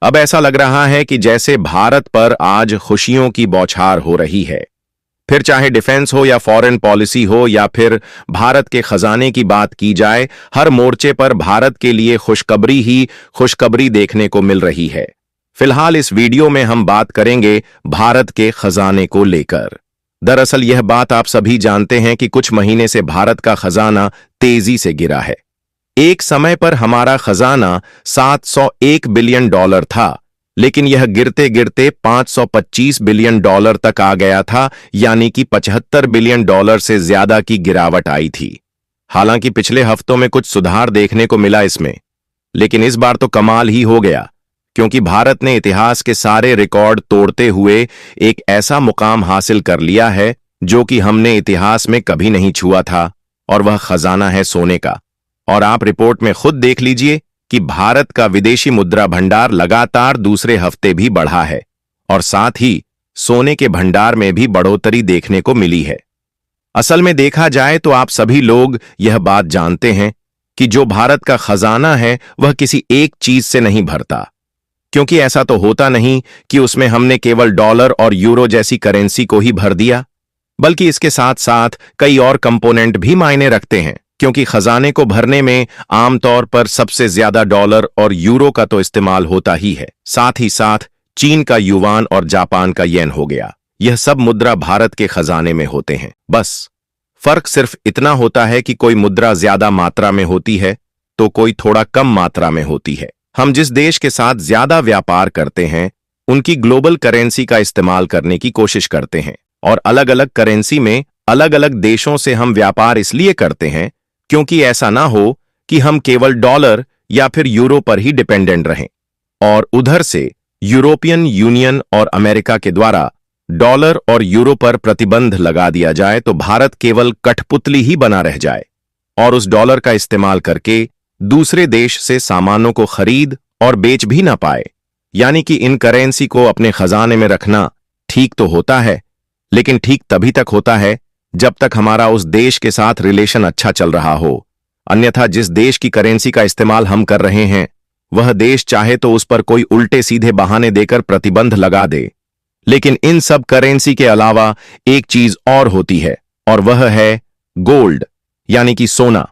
अब ऐसा लग रहा है कि जैसे भारत पर आज खुशियों की बौछार हो रही है। फिर चाहे डिफेंस हो या फॉरेन पॉलिसी हो या फिर भारत के खजाने की बात की जाए, हर मोर्चे पर भारत के लिए खुशखबरी ही खुशखबरी देखने को मिल रही है। फिलहाल इस वीडियो में हम बात करेंगे भारत के खजाने को लेकर। दरअसल यह बात आप सभी जानते हैं कि कुछ महीने से भारत का खजाना तेजी से गिरा है। एक समय पर हमारा खजाना 701 बिलियन डॉलर था, लेकिन यह गिरते गिरते 525 बिलियन डॉलर तक आ गया था, यानी कि 75 बिलियन डॉलर से ज्यादा की गिरावट आई थी। हालांकि पिछले हफ्तों में कुछ सुधार देखने को मिला इसमें, लेकिन इस बार तो कमाल ही हो गया, क्योंकि भारत ने इतिहास के सारे रिकॉर्ड तोड़ते हुए एक ऐसा मुकाम हासिल कर लिया है जो कि हमने इतिहास में कभी नहीं छुआ था, और वह खजाना है सोने का। और आप रिपोर्ट में खुद देख लीजिए कि भारत का विदेशी मुद्रा भंडार लगातार दूसरे हफ्ते भी बढ़ा है, और साथ ही सोने के भंडार में भी बढ़ोतरी देखने को मिली है। असल में देखा जाए तो आप सभी लोग यह बात जानते हैं कि जो भारत का खजाना है वह किसी एक चीज से नहीं भरता, क्योंकि ऐसा तो होता नहीं कि उसमें हमने केवल डॉलर और यूरो जैसी करेंसी को ही भर दिया, बल्कि इसके साथ साथ कई और कंपोनेंट भी मायने रखते हैं। क्योंकि खजाने को भरने में आमतौर पर सबसे ज्यादा डॉलर और यूरो का तो इस्तेमाल होता ही है, साथ ही साथ चीन का युवान और जापान का येन हो गया। यह सब मुद्रा भारत के खजाने में होते हैं। बस फर्क सिर्फ इतना होता है कि कोई मुद्रा ज्यादा मात्रा में होती है तो कोई थोड़ा कम मात्रा में होती है। हम जिस देश के साथ ज्यादा व्यापार करते हैं उनकी ग्लोबल करेंसी का इस्तेमाल करने की कोशिश करते हैं, और अलग अलग करेंसी में अलग अलग देशों से हम व्यापार इसलिए करते हैं क्योंकि ऐसा ना हो कि हम केवल डॉलर या फिर यूरो पर ही डिपेंडेंट रहें, और उधर से यूरोपियन यूनियन और अमेरिका के द्वारा डॉलर और यूरो पर प्रतिबंध लगा दिया जाए तो भारत केवल कठपुतली ही बना रह जाए और उस डॉलर का इस्तेमाल करके दूसरे देश से सामानों को खरीद और बेच भी ना पाए। यानी कि इन करेंसी को अपने खजाने में रखना ठीक तो होता है, लेकिन ठीक तभी तक होता है जब तक हमारा उस देश के साथ रिलेशन अच्छा चल रहा हो। अन्यथा जिस देश की करेंसी का इस्तेमाल हम कर रहे हैं वह देश चाहे तो उस पर कोई उल्टे सीधे बहाने देकर प्रतिबंध लगा दे। लेकिन इन सब करेंसी के अलावा एक चीज और होती है, और वह है गोल्ड, यानी कि सोना।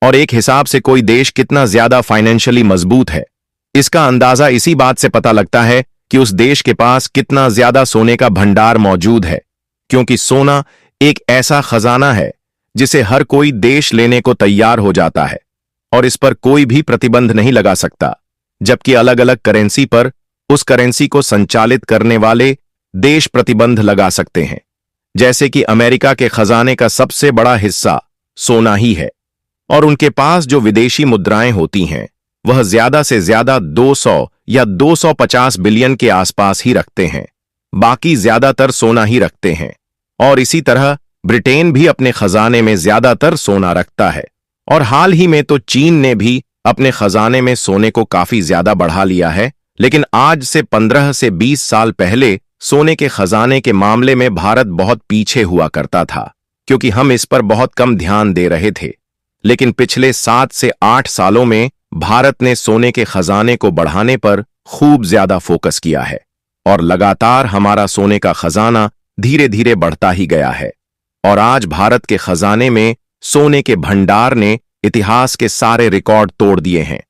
और एक हिसाब से कोई देश कितना ज्यादा फाइनेंशियली मजबूत है इसका अंदाजा इसी बात से पता लगता है कि उस देश के पास कितना ज्यादा सोने का भंडार मौजूद है, क्योंकि सोना एक ऐसा खजाना है जिसे हर कोई देश लेने को तैयार हो जाता है और इस पर कोई भी प्रतिबंध नहीं लगा सकता, जबकि अलग अलग करेंसी पर उस करेंसी को संचालित करने वाले देश प्रतिबंध लगा सकते हैं। जैसे कि अमेरिका के खजाने का सबसे बड़ा हिस्सा सोना ही है, और उनके पास जो विदेशी मुद्राएं होती हैं वह ज्यादा से ज्यादा 200 या 250 बिलियन के आसपास ही रखते हैं, बाकी ज्यादातर सोना ही रखते हैं। और इसी तरह ब्रिटेन भी अपने खजाने में ज्यादातर सोना रखता है, और हाल ही में तो चीन ने भी अपने खजाने में सोने को काफी ज्यादा बढ़ा लिया है। लेकिन आज से 15 से 20 साल पहले सोने के खजाने के मामले में भारत बहुत पीछे हुआ करता था, क्योंकि हम इस पर बहुत कम ध्यान दे रहे थे। लेकिन पिछले 7 से 8 सालों में भारत ने सोने के खजाने को बढ़ाने पर खूब ज्यादा फोकस किया है, और लगातार हमारा सोने का खजाना धीरे धीरे बढ़ता ही गया है। और आज भारत के खजाने में सोने के भंडार ने इतिहास के सारे रिकॉर्ड तोड़ दिए हैं,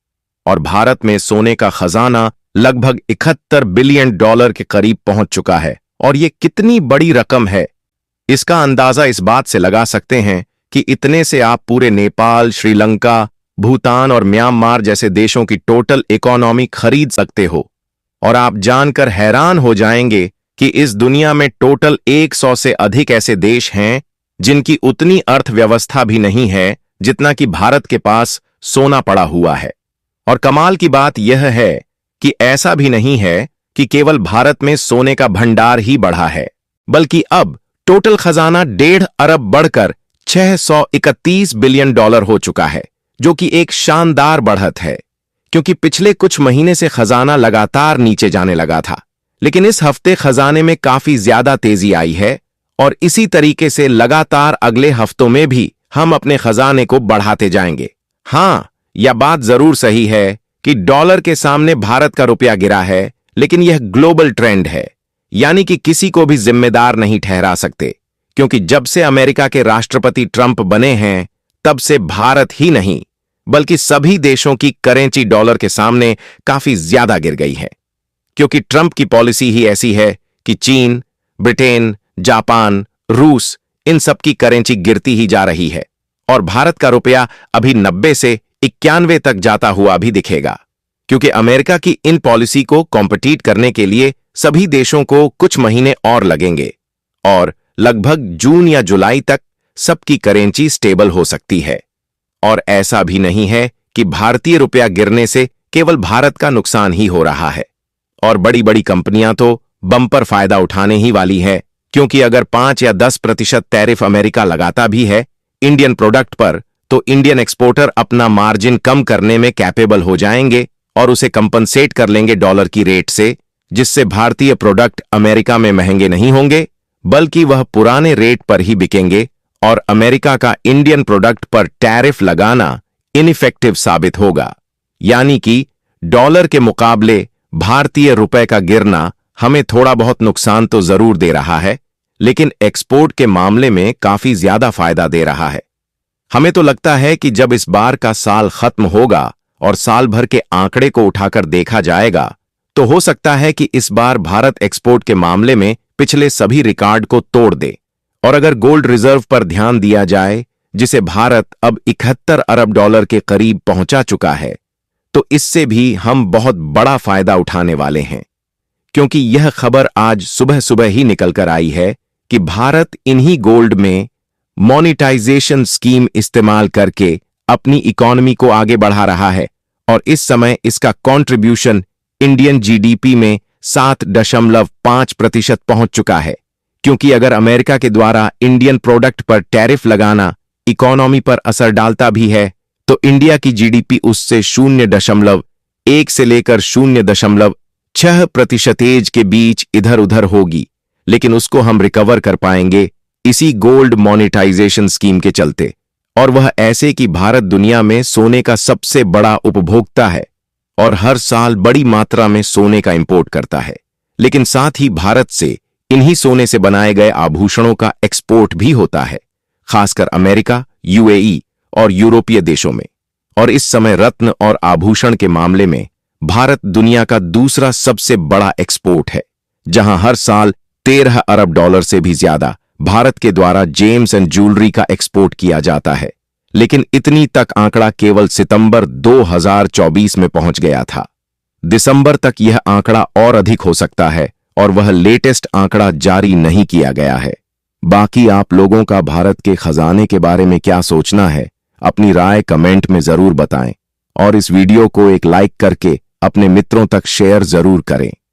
और भारत में सोने का खजाना लगभग 71 बिलियन डॉलर के करीब पहुंच चुका है। और ये कितनी बड़ी रकम है इसका अंदाजा इस बात से लगा सकते हैं कि इतने से आप पूरे नेपाल, श्रीलंका, भूटान और म्यांमार जैसे देशों की टोटल इकोनॉमी खरीद सकते हो। और आप जानकर हैरान हो जाएंगे कि इस दुनिया में टोटल 100 से अधिक ऐसे देश हैं जिनकी उतनी अर्थव्यवस्था भी नहीं है जितना कि भारत के पास सोना पड़ा हुआ है। और कमाल की बात यह है कि ऐसा भी नहीं है कि केवल भारत में सोने का भंडार ही बढ़ा है, बल्कि अब टोटल खजाना 1.5 अरब बढ़कर 631 बिलियन डॉलर हो चुका है, जो कि एक शानदार बढ़त है। क्योंकि पिछले कुछ महीने से खजाना लगातार नीचे जाने लगा था, लेकिन इस हफ्ते खजाने में काफी ज्यादा तेजी आई है, और इसी तरीके से लगातार अगले हफ्तों में भी हम अपने खजाने को बढ़ाते जाएंगे। हाँ, यह बात जरूर सही है कि डॉलर के सामने भारत का रुपया गिरा है, लेकिन यह ग्लोबल ट्रेंड है, यानी कि किसी को भी जिम्मेदार नहीं ठहरा सकते, क्योंकि जब से अमेरिका के राष्ट्रपति ट्रंप बने हैं, तब से भारत ही नहीं बल्कि सभी देशों की करेंसी डॉलर के सामने काफी ज्यादा गिर गई है, क्योंकि ट्रंप की पॉलिसी ही ऐसी है कि चीन, ब्रिटेन, जापान, रूस, इन सब की करेंसी गिरती ही जा रही है और भारत का रुपया अभी 90 से 91 तक जाता हुआ भी दिखेगा, क्योंकि अमेरिका की इन पॉलिसी को कॉम्पिटिट करने के लिए सभी देशों को कुछ महीने और लगेंगे और लगभग जून या जुलाई तक सबकी करेंसी स्टेबल हो सकती है। और ऐसा भी नहीं है कि भारतीय रुपया गिरने से केवल भारत का नुकसान ही हो रहा है, और बड़ी बड़ी कंपनियां तो बम्पर फायदा उठाने ही वाली है, क्योंकि अगर 5 या 10% टैरिफ अमेरिका लगाता भी है इंडियन प्रोडक्ट पर, तो इंडियन एक्सपोर्टर अपना मार्जिन कम करने में कैपेबल हो जाएंगे और उसे कंपनसेट कर लेंगे डॉलर की रेट से, जिससे भारतीय प्रोडक्ट अमेरिका में महंगे नहीं होंगे, बल्कि वह पुराने रेट पर ही बिकेंगे और अमेरिका का इंडियन प्रोडक्ट पर टैरिफ लगाना इनइफेक्टिव साबित होगा। यानी कि डॉलर के मुकाबले भारतीय रुपए का गिरना हमें थोड़ा बहुत नुकसान तो जरूर दे रहा है, लेकिन एक्सपोर्ट के मामले में काफी ज्यादा फायदा दे रहा है। हमें तो लगता है कि जब इस बार का साल खत्म होगा और साल भर के आंकड़े को उठाकर देखा जाएगा, तो हो सकता है कि इस बार भारत एक्सपोर्ट के मामले में पिछले सभी रिकॉर्ड को तोड़ दे। और अगर गोल्ड रिजर्व पर ध्यान दिया जाए, जिसे भारत अब 71 अरब डॉलर के करीब पहुंचा चुका है, तो इससे भी हम बहुत बड़ा फायदा उठाने वाले हैं, क्योंकि यह खबर आज सुबह सुबह ही निकलकर आई है कि भारत इन्हीं गोल्ड में मोनेटाइजेशन स्कीम इस्तेमाल करके अपनी इकोनॉमी को आगे बढ़ा रहा है और इस समय इसका कंट्रीब्यूशन इंडियन जीडीपी में 7.5% पहुंच चुका है। क्योंकि अगर अमेरिका के द्वारा इंडियन प्रोडक्ट पर टैरिफ लगाना इकोनॉमी पर असर डालता भी है, तो इंडिया की जीडीपी उससे 0.1 से लेकर 0.6% के बीच इधर उधर होगी, लेकिन उसको हम रिकवर कर पाएंगे इसी गोल्ड मोनेटाइजेशन स्कीम के चलते। और वह ऐसे कि भारत दुनिया में सोने का सबसे बड़ा उपभोक्ता है और हर साल बड़ी मात्रा में सोने का इंपोर्ट करता है, लेकिन साथ ही भारत से इन्हीं सोने से बनाए गए आभूषणों का एक्सपोर्ट भी होता है, खासकर अमेरिका, यूएई और यूरोपीय देशों में। और इस समय रत्न और आभूषण के मामले में भारत दुनिया का दूसरा सबसे बड़ा एक्सपोर्ट है, जहां हर साल 13 अरब डॉलर से भी ज्यादा भारत के द्वारा जेम्स एंड ज्वेलरी का एक्सपोर्ट किया जाता है। लेकिन इतनी तक आंकड़ा केवल सितंबर 2024 में पहुंच गया था। दिसंबर तक यह आंकड़ा और अधिक हो सकता है और वह लेटेस्ट आंकड़ा जारी नहीं किया गया है। बाकी आप लोगों का भारत के खजाने के बारे में क्या सोचना है, अपनी राय कमेंट में जरूर बताएं और इस वीडियो को एक लाइक करके अपने मित्रों तक शेयर जरूर करें।